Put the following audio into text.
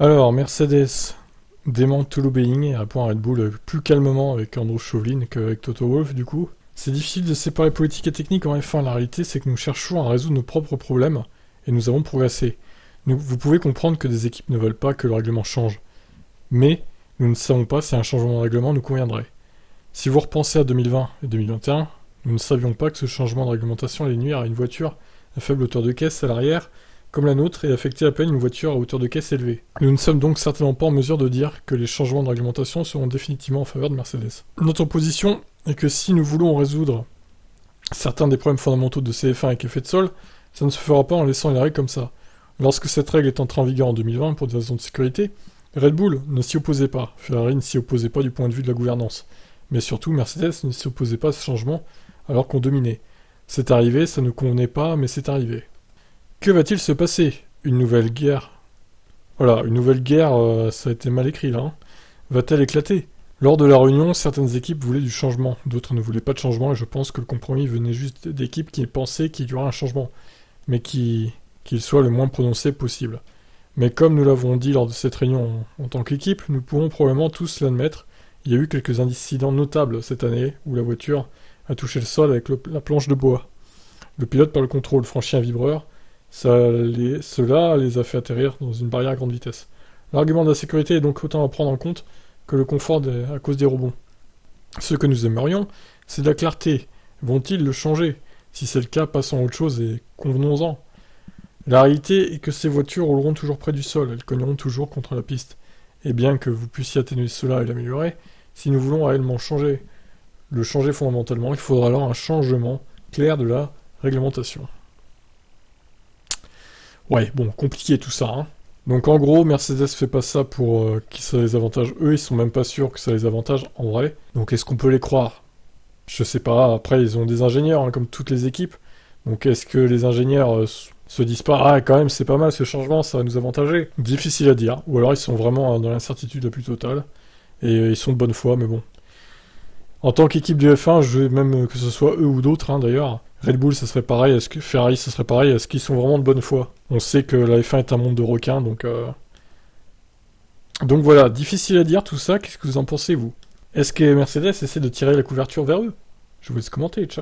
Alors, Mercedes dément tout lobbying et répond à Red Bull plus calmement avec Andrew Chauvelin qu'avec Toto Wolff du coup. C'est difficile de séparer politique et technique en F1, la réalité c'est que nous cherchons à résoudre nos propres problèmes et nous avons progressé. Vous pouvez comprendre que des équipes ne veulent pas que le règlement change. Mais nous ne savons pas si un changement de règlement nous conviendrait. Si vous repensez à 2020 et 2021, nous ne savions pas que ce changement de réglementation allait nuire à une voiture à faible hauteur de caisse à l'arrière, comme la nôtre, et affecter à peine une voiture à hauteur de caisse élevée. Nous ne sommes donc certainement pas en mesure de dire que les changements de réglementation seront définitivement en faveur de Mercedes. Notre position est que si nous voulons résoudre certains des problèmes fondamentaux de CF1 avec effet de sol, ça ne se fera pas en laissant les règles comme ça. Lorsque cette règle est entrée en vigueur en 2020 pour des raisons de sécurité, Red Bull ne s'y opposait pas, Ferrari ne s'y opposait pas du point de vue de la gouvernance, mais surtout Mercedes ne s'y opposait pas à ce changement alors qu'on dominait. C'est arrivé, ça ne convenait pas, mais c'est arrivé. Que va-t-il se passer? Une nouvelle guerre? Voilà, une nouvelle guerre, ça a été mal écrit là. Va-t-elle éclater? Lors de la réunion, certaines équipes voulaient du changement, d'autres ne voulaient pas de changement, et je pense que le compromis venait juste d'équipes qui pensaient qu'il y aurait un changement, mais qu'il soit le moins prononcé possible. Mais comme nous l'avons dit lors de cette réunion en tant qu'équipe, nous pourrons probablement tous l'admettre, il y a eu quelques incidents notables cette année où la voiture a touché le sol avec la planche de bois. Le pilote par le contrôle franchit un vibreur, cela les a fait atterrir dans une barrière à grande vitesse. L'argument de la sécurité est donc autant à prendre en compte que le confort à cause des rebonds. Ce que nous aimerions, c'est de la clarté. Vont-ils le changer? Si c'est le cas, passons à autre chose et convenons-en. La réalité est que ces voitures rouleront toujours près du sol, elles cogneront toujours contre la piste. Et bien que vous puissiez atténuer cela et l'améliorer, si nous voulons réellement le changer fondamentalement, il faudra alors un changement clair de la réglementation. Ouais, bon, compliqué tout ça, hein. Donc en gros, Mercedes fait pas ça pour que ça les avantage eux, ils sont même pas sûrs que ça les avantage en vrai. Donc est-ce qu'on peut les croire? Je sais pas, après ils ont des ingénieurs, hein, comme toutes les équipes. Donc est-ce que les ingénieurs se disent pas, ah quand même c'est pas mal ce changement, ça va nous avantager? Difficile à dire, ou alors ils sont vraiment dans l'incertitude la plus totale, et ils sont de bonne foi, mais bon. En tant qu'équipe du F1, je veux même que ce soit eux ou d'autres, hein, d'ailleurs. Red Bull, ça serait pareil, est-ce que Ferrari, ça serait pareil, est-ce qu'ils sont vraiment de bonne foi? On sait que la F1 est un monde de requins, donc voilà, difficile à dire tout ça, qu'est-ce que vous en pensez, vous? Est-ce que Mercedes essaie de tirer la couverture vers eux? Je vous laisse commenter, ciao.